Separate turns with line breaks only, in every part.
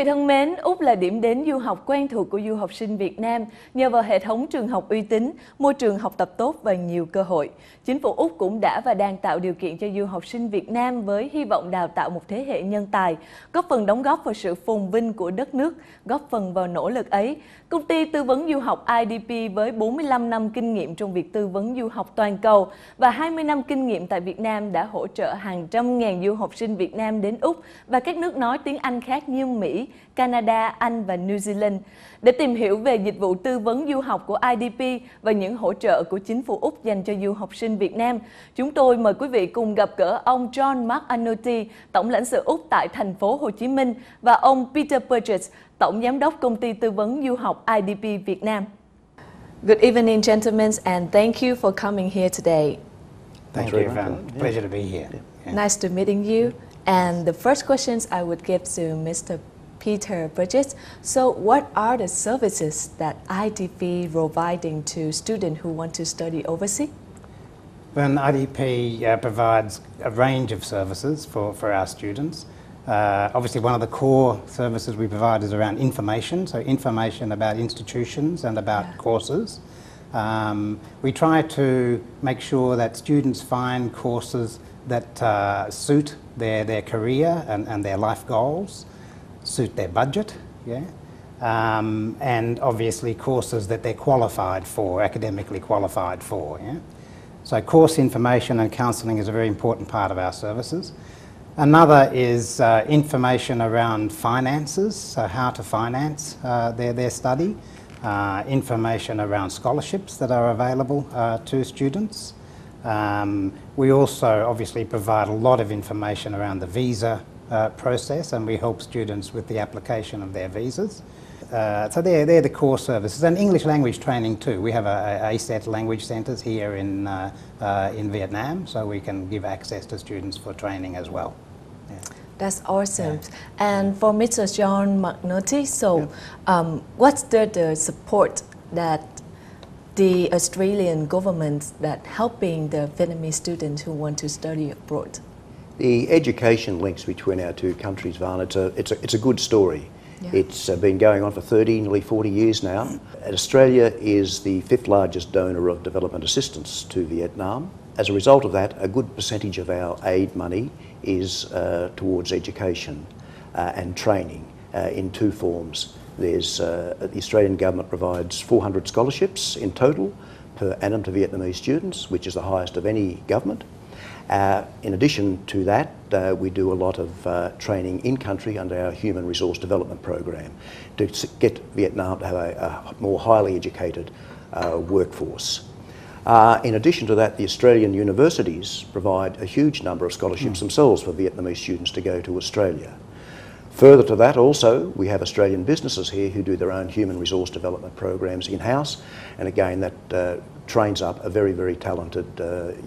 vị thân mến, Úc là điểm đến du học quen thuộc của du học sinh Việt Nam nhờ vào hệ thống trường học uy tín, môi trường học tập tốt và nhiều cơ hội. Chính phủ Úc cũng đã và đang tạo điều kiện cho du học sinh Việt Nam với hy vọng đào tạo một thế hệ nhân tài, góp phần đóng góp vào sự phồn vinh của đất nước, góp phần vào nỗ lực ấy. Công ty tư vấn du học IDP với 45 năm kinh nghiệm trong việc tư vấn du học toàn cầu và 20 năm kinh nghiệm tại Việt Nam đã hỗ trợ hàng trăm ngàn du học sinh Việt Nam đến Úc và các nước nói tiếng Anh khác như Mỹ, Canada, Anh và New Zealand. Để tìm hiểu về dịch vụ tư vấn du học của IDP và những hỗ trợ của chính phủ Úc dành cho du học sinh Việt Nam, chúng tôi mời quý vị cùng gặp gỡ ông John McAnulty, Tổng lãnh sự Úc tại thành phố Hồ Chí Minh và ông Peter Burgess, Tổng giám đốc công ty tư vấn du học IDP Việt Nam. Good evening, gentlemen, and thank you for coming here today.
Thank you, Phần. Pleasure to be here. Yeah.
Nice to meeting you. And the first questions I would give to Mr. Peter Burgess. So what are the services that IDP providing to students who want to study overseas?
Well, IDP provides a range of services for our students. Obviously, one of the core services we provide is around information, so information about institutions and about courses. We try to make sure that students find courses that suit their career and their life goals, suit their budget, and obviously courses that they're qualified for, academically qualified for. So course information and counselling is a very important part of our services. Another is information around finances, so how to finance their study, information around scholarships that are available to students. We also obviously provide a lot of information around the visa process, and we help students with the application of their visas. So they're the core services, and English language training too. We have ASET language centres here in Vietnam, so we can give access to students for training as well.
That's awesome. And for Mr. John McNulty, so what's the support that the Australian government that helping the Vietnamese students who want to study abroad?
The education links between our two countries, Van, it's a good story. Yeah. It's been going on for 30, nearly 40 years now. Australia is the 5th largest donor of development assistance to Vietnam. As a result of that, a good percentage of our aid money is towards education and training in two forms. There's the Australian government provides 400 scholarships in total per annum to Vietnamese students, which is the highest of any government. In addition to that, we do a lot of training in country under our Human Resource Development Program to get Vietnam to have a more highly educated workforce. In addition to that, the Australian universities provide a huge number of scholarships themselves for Vietnamese students to go to Australia. Further to that also, we have Australian businesses here who do their own human resource development programs in-house, and again that trains up a very, very talented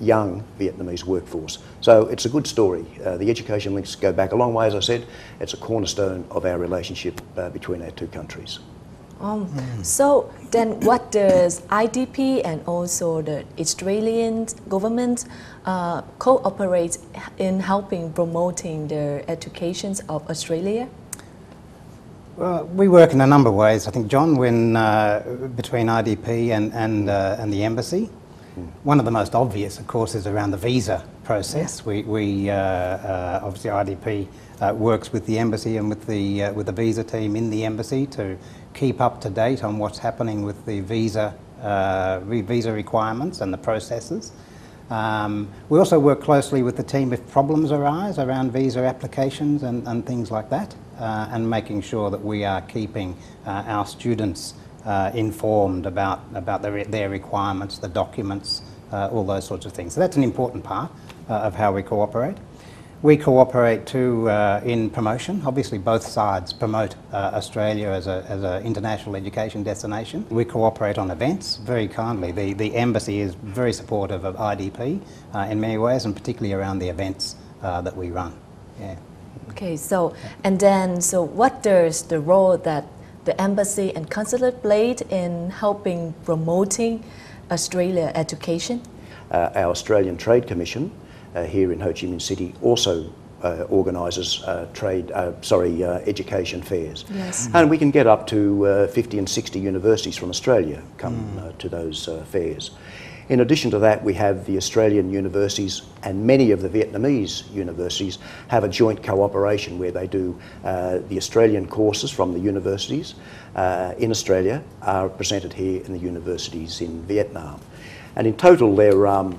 young Vietnamese workforce. So it's a good story. The education links go back a long way, as I said. It's a cornerstone of our relationship between our two countries.
So then what does IDP and also the Australian government cooperate in helping promoting the education of Australia?
Well, we work in a number of ways, I think, John, between IDP and the embassy. One of the most obvious, of course, is around the visa process. We obviously IDP works with the embassy and with the visa team in the embassy to keep up to date on what's happening with the visa requirements and the processes. We also work closely with the team if problems arise around visa applications and things like that, and making sure that we are keeping our students informed about their requirements, the documents, all those sorts of things. So that's an important part of how we cooperate. We cooperate too in promotion. Obviously both sides promote Australia as an international education destination. We cooperate on events very kindly. The embassy is very supportive of IDP in many ways, and particularly around the events that we run. Yeah.
Okay, so and then what does the role that the embassy and consulate played in helping promoting Australia education?
Our Australian Trade Commission here in Ho Chi Minh City also organises education fairs.
Yes.
And we can get up to 50 and 60 universities from Australia come to those fairs. In addition to that, we have the Australian universities, and many of the Vietnamese universities have a joint cooperation where they do the Australian courses from the universities in Australia are presented here in the universities in Vietnam. And in total there are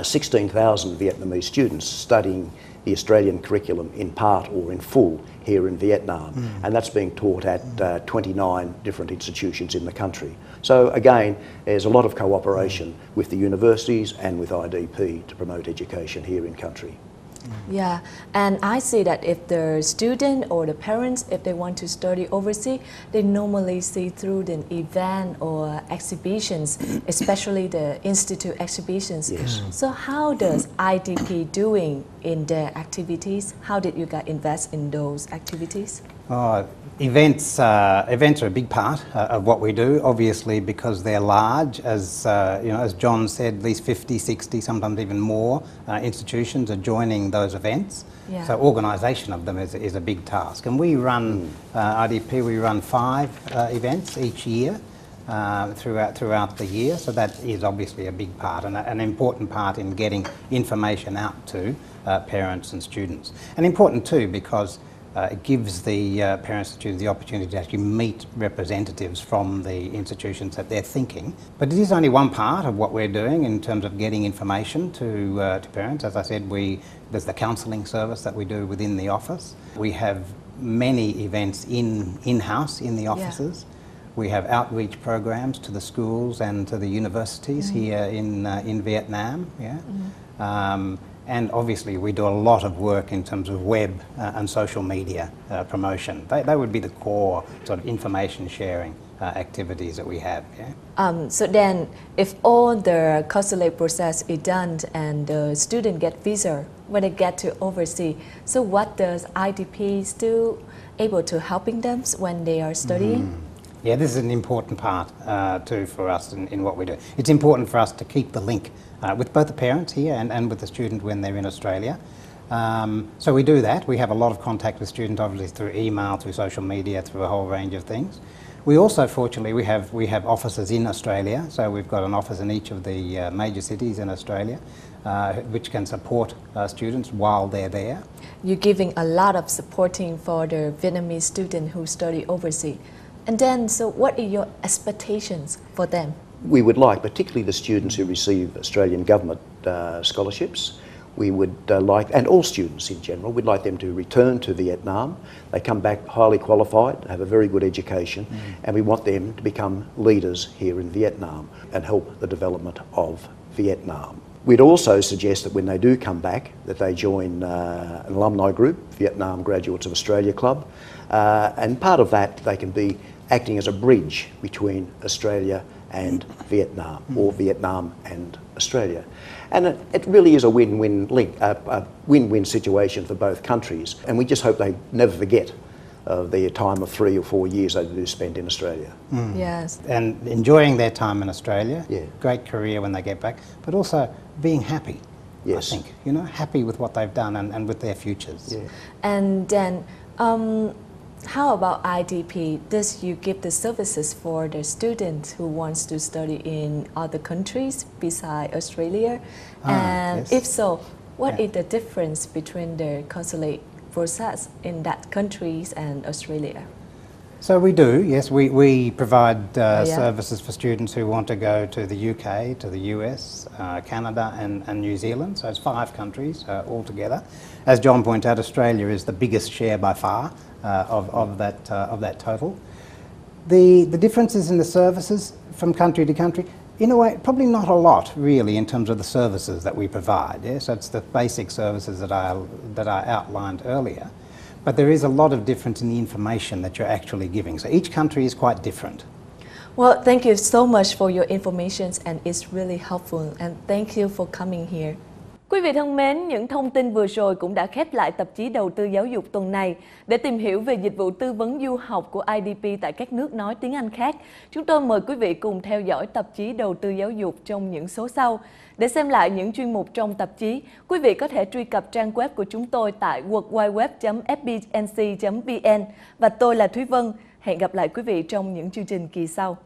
16,000 Vietnamese students studying the Australian curriculum in part or in full here in Vietnam, and that's being taught at 29 different institutions in the country. So again, there's a lot of cooperation with the universities and with IDP to promote education here in country.
Yeah, and I see that if the student or the parents, if they want to study overseas, they normally see through the event or exhibitions, especially the institute exhibitions.
Yes.
So how does IDP doing in their activities? How did you guys invest in those activities?
Events are a big part of what we do, obviously, because they're large. As as John said, at least 50, 60, sometimes even more institutions are joining those events.
Yeah.
So organisation of them is a big task. And we run, IDP, we run 5 events each year throughout the year. So that is obviously a big part and an important part in getting information out to parents and students. And important too because it gives the parents and students the opportunity to actually meet representatives from the institutions that they're thinking. But it is only one part of what we're doing in terms of getting information to parents. As I said, there's the counselling service that we do within the office. We have many events in-house in the offices. Yeah. We have outreach programs to the schools and to the universities here in Vietnam. Yeah. And obviously we do a lot of work in terms of web and social media promotion. They would be the core sort of information sharing activities that we have. Yeah?
So then if all the consulate process is done and the student get visa when they get to overseas, so what does IDPs do able to helping them when they are studying?
Yeah, this is an important part too for us in what we do. It's important for us to keep the link with both the parents here and with the student when they're in Australia. So we do that. We have a lot of contact with students, obviously through email, through social media, through a whole range of things. We also, fortunately, we have offices in Australia. So we've got an office in each of the major cities in Australia, which can support students while they're there.
You're giving a lot of supporting for the Vietnamese students who study overseas. And then, so what are your expectations for them?
We would like, particularly the students who receive Australian government scholarships, we would like, and all students in general, we'd like them to return to Vietnam. They come back highly qualified, have a very good education, and we want them to become leaders here in Vietnam and help the development of Vietnam. We'd also suggest that when they do come back, that they join an alumni group, Vietnam Graduates of Australia Club, and part of that they can be acting as a bridge between Australia and Vietnam, or Vietnam and Australia. And it really is a win-win link, a win-win situation for both countries, and we just hope they never forget the time of 3 or 4 years they do spend in Australia.
Yes.
And enjoying their time in Australia,
yeah.
Great career when they get back, but also being happy,
yes.
I think, happy with what they've done and with their futures.
Yeah.
And then, how about IDP? Does you give the services for the students who wants to study in other countries besides Australia? And
yes.
if so, what is the difference between the consulate process in that countries and Australia?
So we do, yes. We provide services for students who want to go to the UK, to the US, Canada and New Zealand. So it's 5 countries altogether. As John pointed out, Australia is the biggest share by far of that total. The differences in the services from country to country, in a way, probably not a lot really in terms of the services that we provide. Yes, so it's the basic services that I outlined earlier. But there is a lot of difference in the information that you're actually giving. So each country is quite different.
Well, thank you so much for your information, and it's really helpful. And thank you for coming here. Quý vị thân mến, những thông tin vừa rồi cũng đã khép lại tạp chí Đầu tư giáo dục tuần này. Để tìm hiểu về dịch vụ tư vấn du học của IDP tại các nước nói tiếng Anh khác, chúng tôi mời quý vị cùng theo dõi tạp chí Đầu tư giáo dục trong những số sau. Để xem lại những chuyên mục trong tạp chí, quý vị có thể truy cập trang web của chúng tôi tại worldwideweb.fbnc.vn. Và tôi là Thúy Vân. Hẹn gặp lại quý vị trong những chương trình kỳ sau.